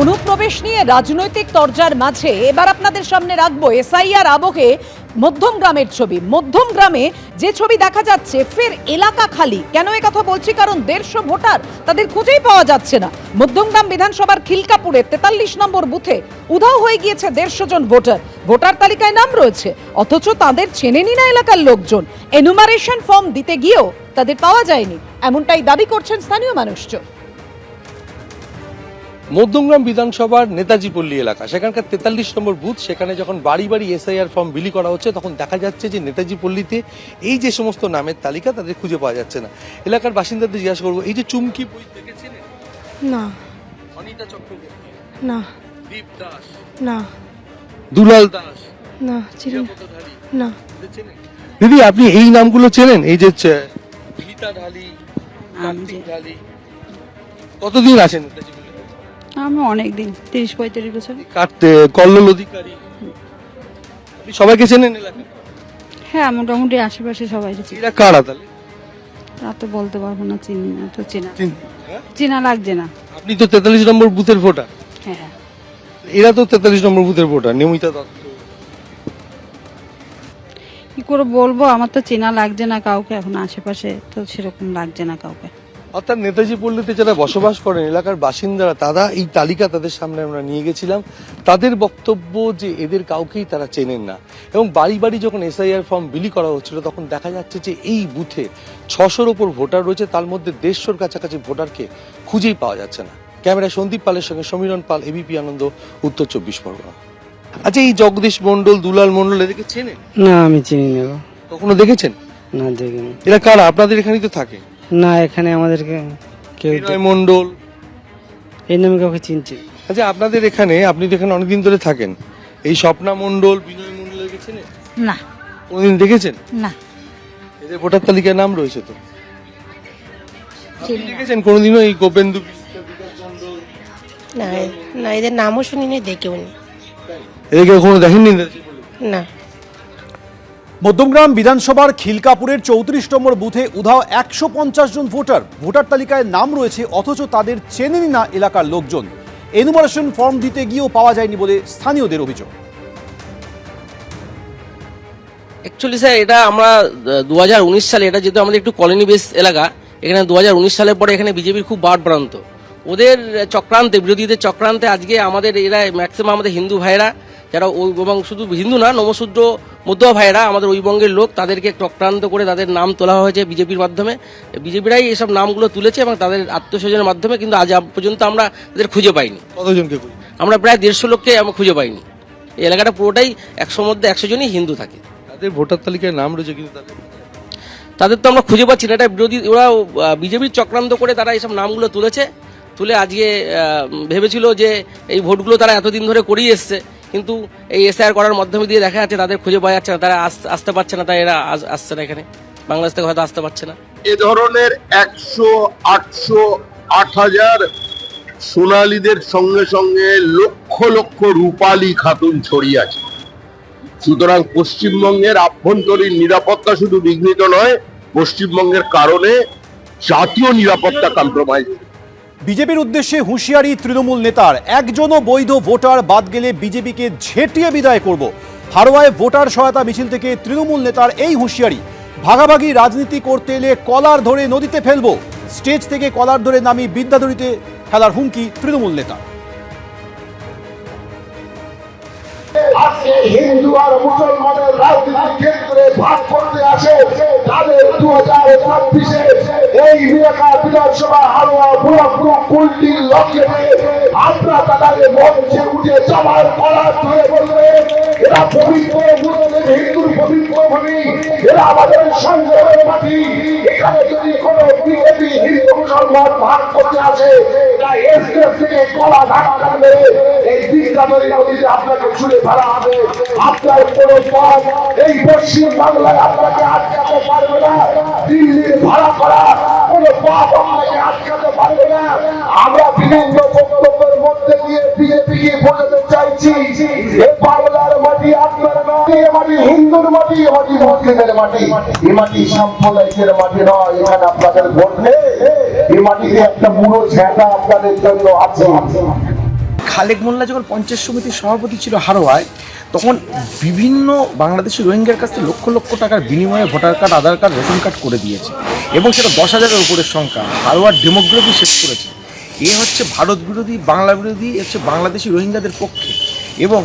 অনুপ্রবেশ নিয়ে রাজনৈতিক তরজার মাঝে এবার আপনাদের সামনে রাখবো এসআইআর আবহে মধ্যমগ্রামের ছবি। মধ্যমগ্রামে যে ছবি দেখা যাচ্ছে, ফের এলাকা খালি। কেন এ কথা বলছি? কারণ 150 ভোটার তাদের খুঁজেই পাওয়া যাচ্ছে না। মধ্যমগ্রাম বিধানসভার খিলকাপুরে 43 নম্বর বুথে উধাও হয়ে গিয়েছে 150 জন ভোটার। ভোটার তালিকায় নাম রয়েছে, অথচ তাদের চেনেনি না এলাকার লোকজন। এনুমারেশন ফর্ম দিতে গিয়েও তাদের পাওয়া যায়নি, এমনটাই দাবি করছেন স্থানীয় মানুষজন। মধ্যমগ্রাম বিধানসভার নেতাজি পল্লী এলাকা, সেখানকার 43 নম্বর বুথ, সেখানে যখন বাড়ি বাড়ি এসআইআর ফর্ম বিলি করা হচ্ছে তখন দেখা যাচ্ছে যে নেতাজি পল্লীতে এই যে সমস্ত নামের তালিকা তাদের খুঁজে পাওয়া যাচ্ছে না। এলাকার বাসিন্দাদের জিজ্ঞাসা করবো, এই যে চুমকি বই দেখেছেন? না। অনিতা চক্রবর্তী? না। দীপ দাস? না। দুলাল দাস? না, চিনি না। দিদি, আপনি এই নামগুলো চেনেন? এই যে গীতা ঢালি, কার্তিক ঢালি, কতদিন আছেন নেতাজি পল্লীতে? আমি অনেকদিন, 30-35 বছর। কল্লোল অধিকারী, আপনি সবাইকে চেনেন এলাকায়? হ্যাঁ, মোটামুটি আশেপাশে সবাই চিনি। এরা কারা তাহলে? তা তো বলতে পারবো না, চিনি না তো। হ্যাঁ? চেনা লাগছে না। আপনি তো 43 নম্বর বুথের ভোটার। হ্যাঁ। এরা তো 43 নম্বর বুথের ভোটার। নিয়মিতা দত্ত? কি করে বলবো, আমার তো চেনা লাগছে না কাউকে এখন আশেপাশে, তো সেরকম লাগছে না কাউকে। অর্থাৎ নেতাজি পল্লীতে যারা বসবাস করেন এলাকার বাসিন্দারা, তারা এই তালিকা তাদের সামনে আমরা নিয়ে গেছিলাম। তাদের বক্তব্য যে এদের কাউকেই তারা চেনেন না, এবং বাড়ি বাড়ি যখন এসআইআর ফর্ম বিলি করা হচ্ছিল তখন দেখা যাচ্ছে যে এই বুথে 600-র ওপর ভোটার রয়েছে, তার মধ্যে 150-র কাছাকাছি ভোটারকে খুঁজেই পাওয়া যাচ্ছে না। ক্যামেরায় সন্দীপ পালের সঙ্গে সমীরণ পাল, এবিপি আনন্দ, উত্তর 24 পরগনা। আচ্ছা, এই জগদীশ মন্ডল, দুলাল মন্ডল, এদেরকে চেনেন? না, আমি চিনি না। কখনো দেখেছেন? না, দেখিনি। এরা কারা? আপনাদের এখানেই তো থাকে? না, এখানে আমাদেরকে কেউ বিনয় মন্ডল, এই নামে কাউকে চিনছি। আচ্ছা, আপনাদের এখানে, আপনি তো এখানে অনেকদিন ধরে থাকেন, এই স্বপ্না মন্ডল, বিনয় মন্ডলের চেনেন? না। কোনদিন দেখেছেন? না। এদের ভোটার তালিকায় নাম রয়েছে তো? আপনি দেখেছেন কোনদিনও এই গোপেন্দু বিশ্বাস, বিকাশ মন্ডল? না, না, এদের নামও শুনিনি, দেখেও নি। এদেরকে কখনো দেখেননি? না। মধ্যমগ্রাম বিধানসভার খিলকাপুরের 34 নম্বর বুথে উধাও 150 জন ভোটার। ভোটার তালিকায় নাম রয়েছে, অথচ তাদের চেনেনি না এলাকার লোকজন। এনুমারেশন ফর্ম দিতে গিয়েও পাওয়া যায়নি বলে স্থানীয়দের অভিযোগ। অ্যাকচুয়ালি স্যার, এটা আমরা 2019 সালে, এটা যেহেতু আমাদের একটু কলোনি বেস এলাকা, এখানে 2019 সালের পরে এখানে বিজেপির খুব বাড়প্রান্ত। ওদের চক্রান্তে, বিরোধীদের চক্রান্তে আজকে আমাদের এরা ম্যাক্সিমাম আমাদের হিন্দু ভাইরা, যারা ওই, এবং শুধু হিন্দু না, নমশূদ্র মধ্যুয়া ভাইরা, আমাদের ওই বঙ্গের লোক, তাদেরকে চক্রান্ত করে তাদের নাম তোলা হয়েছে বিজেপির মাধ্যমে। বিজেপিরাই এসব নামগুলো তুলেছে এবং তাদের আত্মস্বজনের মাধ্যমে, কিন্তু আজ পর্যন্ত আমরা তাদের খুঁজে পাইনি। কতজনকে? আমরা প্রায় 150 লোককে আমরা খুঁজে পাইনি। এই এলাকাটা পুরোটাই 100-র মধ্যে 100 জনই হিন্দু থাকে। তাদের ভোটার তালিকায় নাম রয়েছে, কিন্তু তাদের তো আমরা খুঁজে পাচ্ছি না। এটা বিরোধী, ওরা বিজেপির চক্রান্ত করে তারা এইসব নামগুলো তুলেছে। তুলে আজকে ভেবেছিল যে এই ভোটগুলো তারা এতদিন ধরে করিয়ে এসছে, কিন্তু এই এসআইআর করার মাধ্যমে দিয়ে দেখা যাচ্ছে তাদের খুঁজে পাওয়া যাচ্ছে না, তারা আসতে পারছে না, তাই এরা আসছে না এখানে, বাংলাদেশ থেকে হয়তো আসতে পারছে না। এ ধরনের 100, 800, 8000 সোনালীদের সঙ্গে সঙ্গে লক্ষ লক্ষ রূপালী খাতুন ছড়িয়ে আছে। সুতরাং পশ্চিমবঙ্গের আভ্যন্তরীণ নিরাপত্তা শুধু বিঘ্নিত নয়, পশ্চিমবঙ্গের কারণে জাতীয় নিরাপত্তা কম্প্রোমাইজ। বিজেপির উদ্দেশ্যে হুঁশিয়ারি তৃণমূল নেতার। একজনও বৈধ ভোটার বাদ গেলে বিজেপিকে ঝেঁটিয়ে বিদায় করব। হারোয়ায় ভোটার সহায়তা মিছিল থেকে তৃণমূল নেতার এই হুঁশিয়ারি। ভাগাভাগি রাজনীতি করতে এলে কলার ধরে নদীতে ফেলবো। স্টেজ থেকে কলার ধরে নামি বিদ্যাধরীতে ফেলার হুমকি তৃণমূল নেতা। আজকে হিন্দু আর মুসলমানের রাজনীতির ক্ষেত্রে ভাগ করতে আসে, তাদের 2026-এ এই এলাকা বিধানসভা হারোয়া বুড়াপুর কুলটির লক্ষ্যে আমরা তাদের মঞ্চে উঠে যাওয়ার কলার ধরে বলবে, এরা পবিত্র মুসলিম হিন্দুর পবিত্র ভূমি, এরা আমাদের সংগ্রামের মাটি। এখানে যদি কোনো বিজেপি হিন্দু মুসলমান ভাগ করতে আসে, তা এসকের থেকে কলা ধাক্কা মেরে এই বিদ্যাধরী নদীতে আপনাকে ছুড়ে ফেলা হবে। আপনার কোনো পথ এই পশ্চিম বাংলায় আপনাকে আটকাতে পারবে না। দিল্লির ভাড়া করা কোনো পথ আপনাকে আটকাতে পারবে না। আমরা বিভিন্ন বক্তব্যের মধ্যে দিয়ে বিজেপিকে বোঝাতে চাইছি, এ বাংলার মাটি আপনার মাটি, এ মাটি হিন্দুর মাটি, এ মাটি মুসলিমের মাটি, এ মাটি সাম্প্রদায়িকের মাটি নয়। এখানে আপনাদের ভোট নেই, এ মাটিতে একটা বুড়ো ঝেঁটা আপনাদের জন্য আছে। খালেক মোল্লা যখন পঞ্চায়েত সমিতির সভাপতি ছিল হারোয়ায়, তখন বিভিন্ন বাংলাদেশি রোহিঙ্গার কাছ থেকে লক্ষ লক্ষ টাকার বিনিময়ে ভোটার কার্ড, আধার কার্ড, রেশন কার্ড করে দিয়েছে এবং সেটা 10,000-এর উপরের সংখ্যা। হারোয়ার ডেমোগ্রাফি শেষ করেছে। এ হচ্ছে ভারত বিরোধী, বাংলা বিরোধী, হচ্ছে বাংলাদেশি রোহিঙ্গাদের পক্ষে। এবং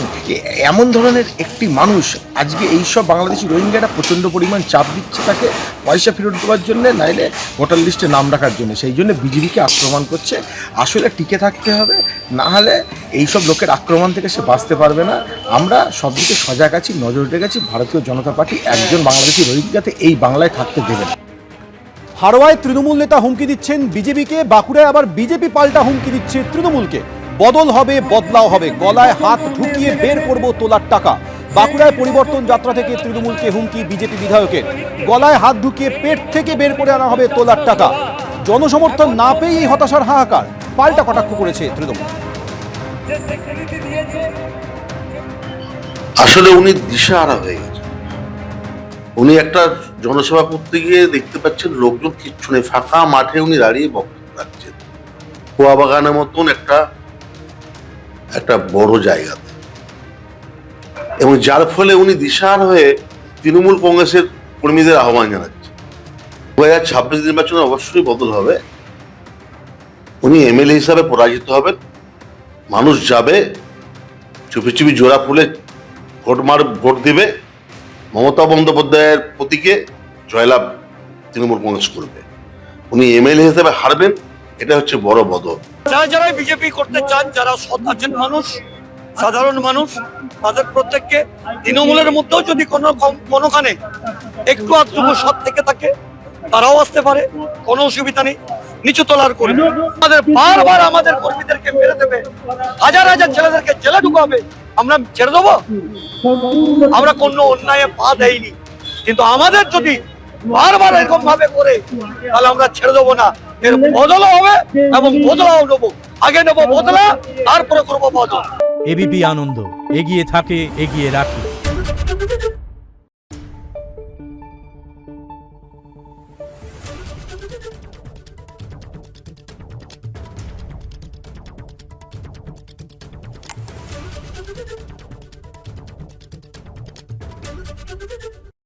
এমন ধরনের একটি মানুষ আজকে এইসব বাংলাদেশি রোহিঙ্গারা প্রচণ্ড পরিমাণ চাপ দিচ্ছে তাকে পয়সা ফেরত দেওয়ার জন্য, নাইলে ভোটার লিস্টে নাম রাখার জন্য। সেই জন্য বিজেপিকে আক্রমণ করছে। আসলে টিকে থাকতে হবে, না হলে এইসব লোকের আক্রমণ থেকে সে বাঁচতে পারবে না। আমরা সব দিকে সজাগ আছি, নজর রেখেছি। ভারতীয় জনতা পার্টি একজন বাংলাদেশি রোহিঙ্গাতে এই বাংলায় থাকতে দেবে না। হারোয়ায় তৃণমূল নেতা হুমকি দিচ্ছেন বিজেপিকে, বাঁকুড়ায় আবার বিজেপি পাল্টা হুমকি দিচ্ছে তৃণমূলকে। বদল হবে, বদলাও হবে, গলায় হাত ঢুকিয়ে বের করব তোলার টাকা। বাঁকুড়ায় পরিবর্তন যাত্রা থেকে তৃণমূলকে হুমকি বিজেপি বিধায়কের। গলায় হাত ঢুকিয়ে পেট থেকে বের করে আনা হবে তোলার টাকা। জনসমর্থন না পেয়েই হতাশার হাহাকার, পাল্টা কটাক্ষ করেছে তৃণমূল। আসলে উনি দিশাহারা হয়ে গেছে। উনি একটা জনসভা করতে গিয়ে দেখতে পাচ্ছেন লোকজন কিচ্ছু নেই, ফাঁকা মাঠে উনি দাঁড়িয়ে বক্তব্য রাখছেন কুয়া বাগানের মতন একটা বড় জায়গাতে, এবং যার ফলে উনি দিশাহারা হয়ে তৃণমূল কংগ্রেসের কর্মীদের আহ্বান জানাচ্ছে 2026 নির্বাচনে অবশ্যই বদল হবে। উনি এমএলএ হিসাবে পরাজিত হবেন, মানুষ যাবে চুপি চুপি জোড়া ফুলে ভোট দিবে, মমতা বন্দ্যোপাধ্যায়ের প্রতীকে জয়লাভ তৃণমূল কংগ্রেস করবে। উনি এমএলএ হিসেবে হারবেন, এটা হচ্ছে বড় বদল। যারা বিজেপি করতে চান, যারা সৎ আছেন মানুষ, সাধারণ মানুষ, তাদের প্রত্যেককে তৃণমূলের মধ্যেও যদি কোনোখানে একটু আধটুকু সৎ থেকে থাকে, তারাও আসতে পারে, কোনো অসুবিধা নেই। নিচু তলার কর্মী আমাদের বারবার আমাদের কর্মীদেরকে মেরে দেবে, হাজার হাজার ছেলেদেরকে জেলে ঢুকাবে, আমরা ছেড়ে দেবো? আমরা কোনো অন্যায়ে পা দেইনি, কিন্তু আমাদের যদি বারবার এরকম ভাবে করে, তাহলে আমরা ছেড়ে দেবো না। এর বদলও হবে এবং বদলাও নেবো। আগে নেবো বদলা, তারপরে করবো বদল। এবিপি আনন্দ, এগিয়ে থাকে, এগিয়ে রাখে।